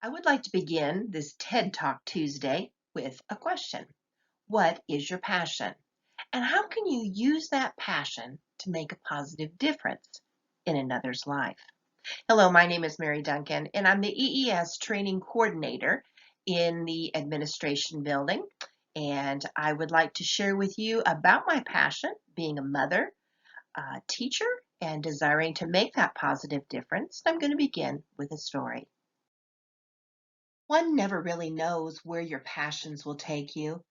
I would like to begin this TED Talk Tuesday with a question. What is your passion? And how can you use that passion to make a positive difference in another's life? Hello, my name is Mary Duncan, and I'm the EES Training Coordinator in the Administration Building. And I would like to share with you about my passion, being a mother, a teacher, and desiring to make that positive difference. I'm going to begin with a story. One never really knows where your passions will take you,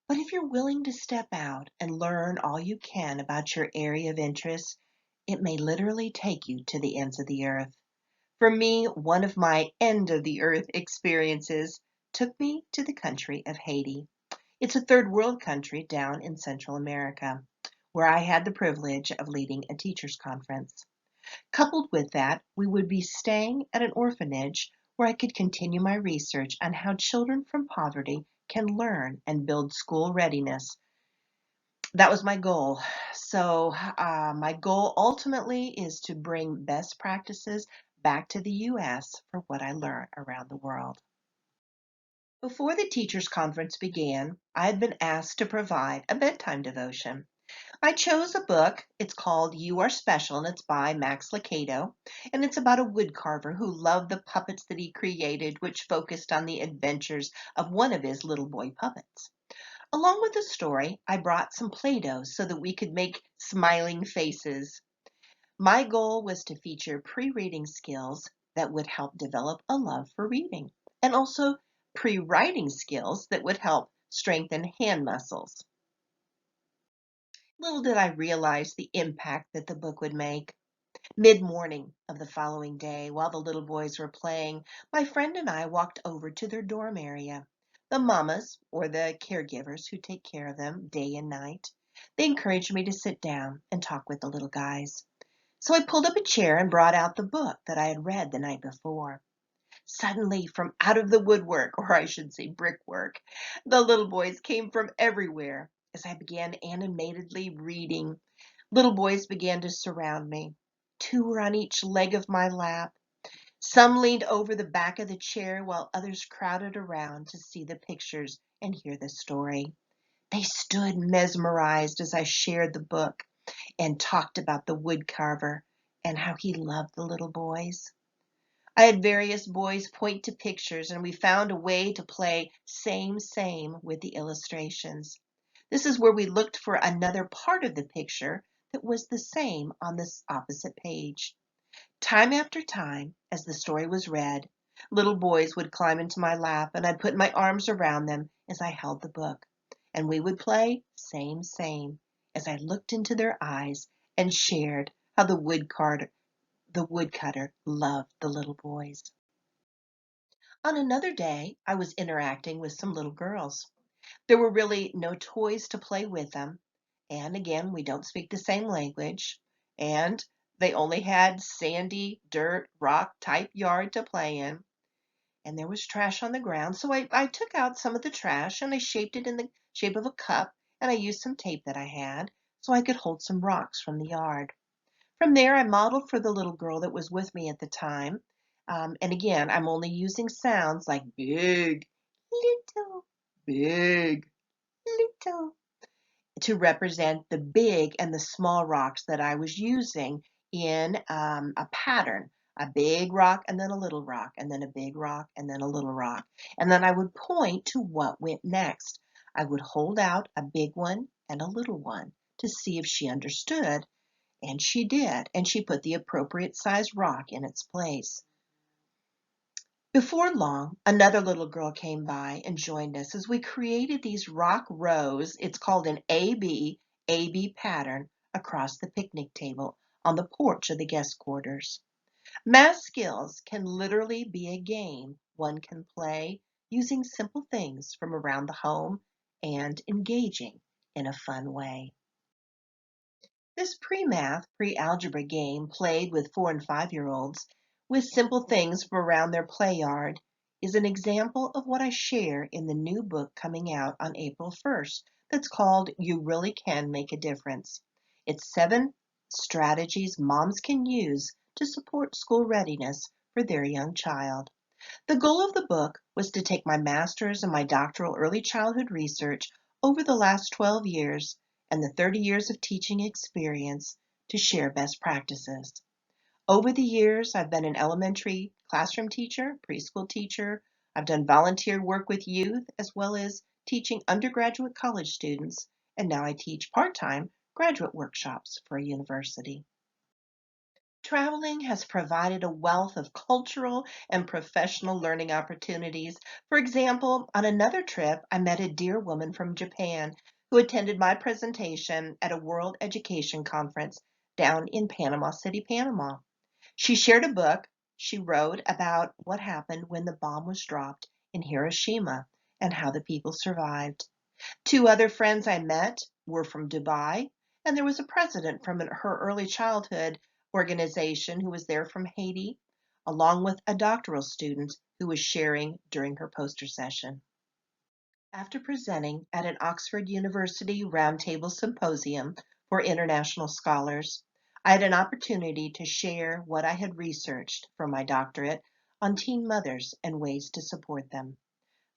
but if you're willing to step out and learn all you can about your area of interest, it may literally take you to the ends of the earth. For me, one of my end of the earth experiences took me to the country of Haiti. It's a third world country down in Central America, where I had the privilege of leading a teachers conference. Coupled with that, we would be staying at an orphanage where I could continue my research on how children from poverty can learn and build school readiness. That was my goal. My goal ultimately is to bring best practices back to the U.S. for what I learned around the world. Before the teachers conference began, I had been asked to provide a bedtime devotion. I chose a book. It's called You Are Special, and it's by Max Lucado. And it's about a woodcarver who loved the puppets that he created, which focused on the adventures of one of his little boy puppets. Along with the story, I brought some Play-Doh so that we could make smiling faces. My goal was to feature pre-reading skills that would help develop a love for reading, and also pre-writing skills that would help strengthen hand muscles. Little did I realize the impact that the book would make. Mid-morning of the following day, while the little boys were playing, my friend and I walked over to their dorm area. The mamas, or the caregivers who take care of them day and night, they encouraged me to sit down and talk with the little guys. So I pulled up a chair and brought out the book that I had read the night before. Suddenly, from out of the woodwork, or I should say brickwork, the little boys came from everywhere. As I began animatedly reading, little boys began to surround me. Two were on each leg of my lap. Some leaned over the back of the chair while others crowded around to see the pictures and hear the story. They stood mesmerized as I shared the book and talked about the woodcarver and how he loved the little boys. I had various boys point to pictures, and we found a way to play same with the illustrations. This is where we looked for another part of the picture that was the same on this opposite page. Time after time, as the story was read, little boys would climb into my lap, and I'd put my arms around them as I held the book. And we would play same as I looked into their eyes and shared how the woodcutter loved the little boys. On another day, I was interacting with some little girls. There were really no toys to play with them, and again, we don't speak the same language, and they only had sandy, dirt, rock type yard to play in, and there was trash on the ground. So I took out some of the trash and I shaped it in the shape of a cup, and I used some tape that I had so I could hold some rocks from the yard. From there, I modeled for the little girl that was with me at the time. And again, I'm only using sounds like big, little, big, little to represent the big and the small rocks that I was using in a pattern. A big rock and then a little rock and then a big rock and then a little rock. And then I would point to what went next. I would hold out a big one and a little one to see if she understood, and she did, and she put the appropriate size rock in its place. Before long, another little girl came by and joined us as we created these rock rows. It's called an AB pattern across the picnic table on the porch of the guest quarters. Math skills can literally be a game one can play using simple things from around the home and engaging in a fun way. This pre-math, pre-algebra game played with 4 and 5-year-olds with simple things from around their play yard is an example of what I share in the new book coming out on April 1st that's called You Really Can Make a Difference. It's 7 strategies moms can use to support school readiness for their young child. The goal of the book was to take my master's and my doctoral early childhood research over the last 12 years and the 30 years of teaching experience to share best practices. Over the years, I've been an elementary classroom teacher, preschool teacher. I've done volunteer work with youth as well as teaching undergraduate college students, and now I teach part-time graduate workshops for a university. Traveling has provided a wealth of cultural and professional learning opportunities. For example, on another trip, I met a dear woman from Japan who attended my presentation at a World Education Conference down in Panama City, Panama. She shared a book she wrote about what happened when the bomb was dropped in Hiroshima and how the people survived. Two other friends I met were from Dubai, and there was a president from her early childhood organization who was there from Haiti, along with a doctoral student who was sharing during her poster session. After presenting at an Oxford University Roundtable Symposium for international scholars, I had an opportunity to share what I had researched for my doctorate on teen mothers and ways to support them.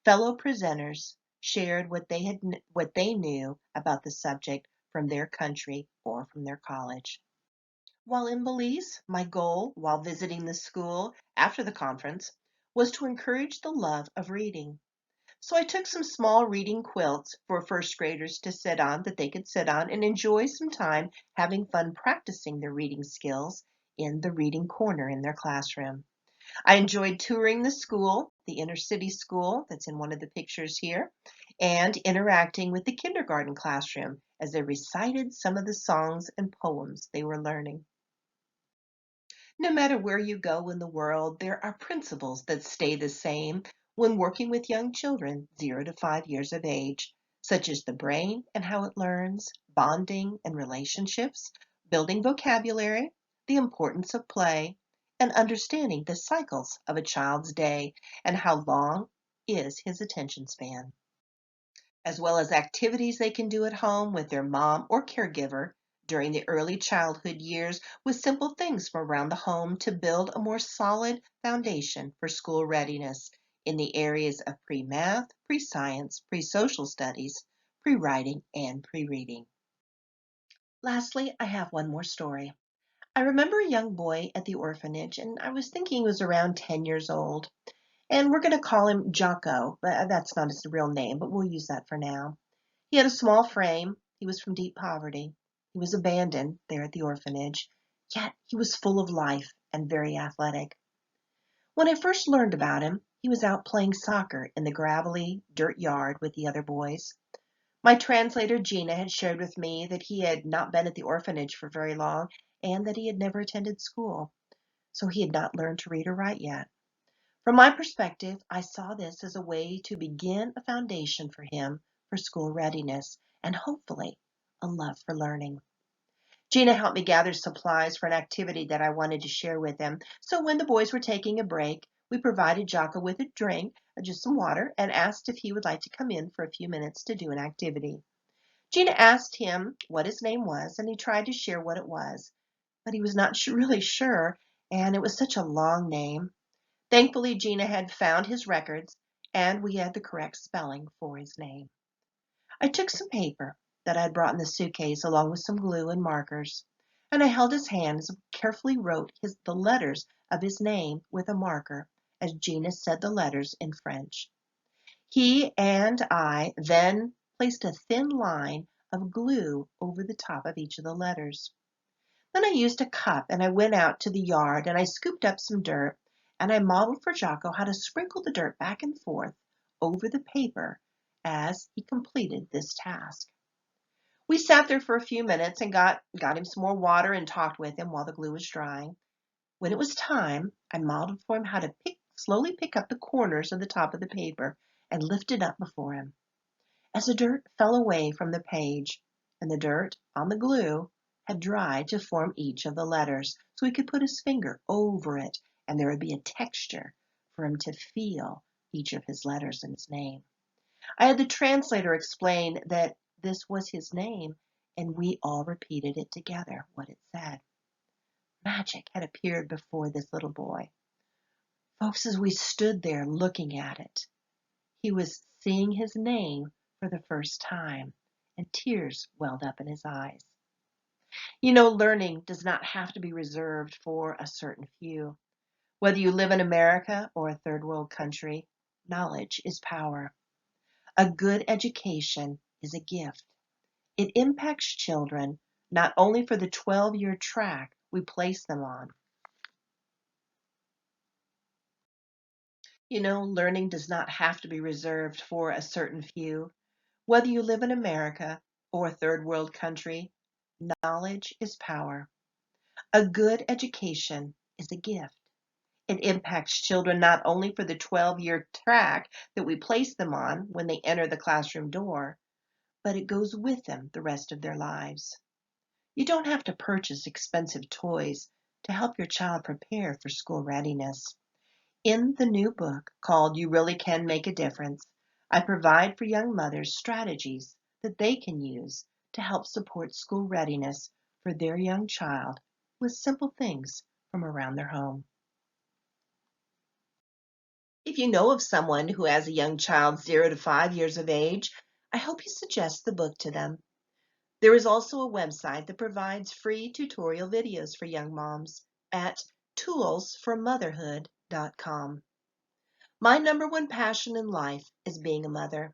Fellow presenters shared what they knew about the subject from their country or from their college. While in Belize, my goal while visiting the school after the conference was to encourage the love of reading. So I took some small reading quilts for first graders to sit on that they could sit on and enjoy some time having fun practicing their reading skills in the reading corner in their classroom. I enjoyed touring the school, the inner city school that's in one of the pictures here, and interacting with the kindergarten classroom as they recited some of the songs and poems they were learning. No matter where you go in the world, there are principles that stay the same when working with young children 0 to 5 years of age, such as the brain and how it learns, bonding and relationships, building vocabulary, the importance of play, and understanding the cycles of a child's day and how long is his attention span, as well as activities they can do at home with their mom or caregiver during the early childhood years with simple things from around the home to build a more solid foundation for school readiness in the areas of pre-math, pre-science, pre-social studies, pre-writing, and pre-reading. Lastly, I have one more story. I remember a young boy at the orphanage, and I was thinking he was around 10 years old. And we're going to call him Jocko, but that's not his real name, but we'll use that for now. He had a small frame. He was from deep poverty. He was abandoned there at the orphanage, yet he was full of life and very athletic. When I first learned about him, he was out playing soccer in the gravelly dirt yard with the other boys. My translator Gina had shared with me that he had not been at the orphanage for very long and that he had never attended school, so he had not learned to read or write yet. From my perspective, I saw this as a way to begin a foundation for him for school readiness and hopefully a love for learning. Gina helped me gather supplies for an activity that I wanted to share with him. So when the boys were taking a break, we provided Jocko with a drink, just some water, and asked if he would like to come in for a few minutes to do an activity. Gina asked him what his name was, and he tried to share what it was, but he was not really sure, and it was such a long name. Thankfully, Gina had found his records, and we had the correct spelling for his name. I took some paper that I had brought in the suitcase along with some glue and markers, and I held his hand as I carefully wrote the letters of his name with a marker as Gina said the letters in French. He and I then placed a thin line of glue over the top of each of the letters. Then I used a cup and I went out to the yard and I scooped up some dirt and I modeled for Jocko how to sprinkle the dirt back and forth over the paper as he completed this task. We sat there for a few minutes and got him some more water and talked with him while the glue was drying. When it was time, I modeled for him how to slowly pick up the corners of the top of the paper and lift it up before him. As the dirt fell away from the page and the dirt on the glue had dried to form each of the letters, so he could put his finger over it and there would be a texture for him to feel each of his letters in his name. I had the translator explain that this was his name, and we all repeated it together, what it said. Magic had appeared before this little boy. Folks, as we stood there looking at it, he was seeing his name for the first time, and tears welled up in his eyes. Learning does not have to be reserved for a certain few. Whether you live in America or a third world country, knowledge is power. A good education is a gift. It impacts children not only for the 12-year track we place them on. Learning does not have to be reserved for a certain few. Whether you live in America or a third world country, knowledge is power. A good education is a gift. It impacts children not only for the 12-year track that we place them on when they enter the classroom door, but it goes with them the rest of their lives. You don't have to purchase expensive toys to help your child prepare for school readiness. In the new book called You Really Can Make a Difference, I provide for young mothers strategies that they can use to help support school readiness for their young child with simple things from around their home. If you know of someone who has a young child 0 to 5 years of age, I hope you suggest the book to them. There is also a website that provides free tutorial videos for young moms at toolsformotherhood.com. My number one passion in life is being a mother.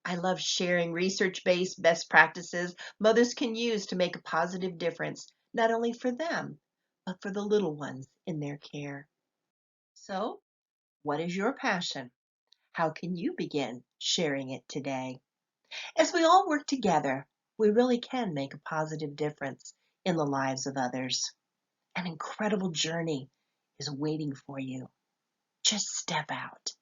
I love sharing research-based best practices mothers can use to make a positive difference, not only for them, but for the little ones in their care. So, what is your passion? How can you begin sharing it today? As we all work together, we really can make a positive difference in the lives of others. An incredible journey is waiting for you. Just step out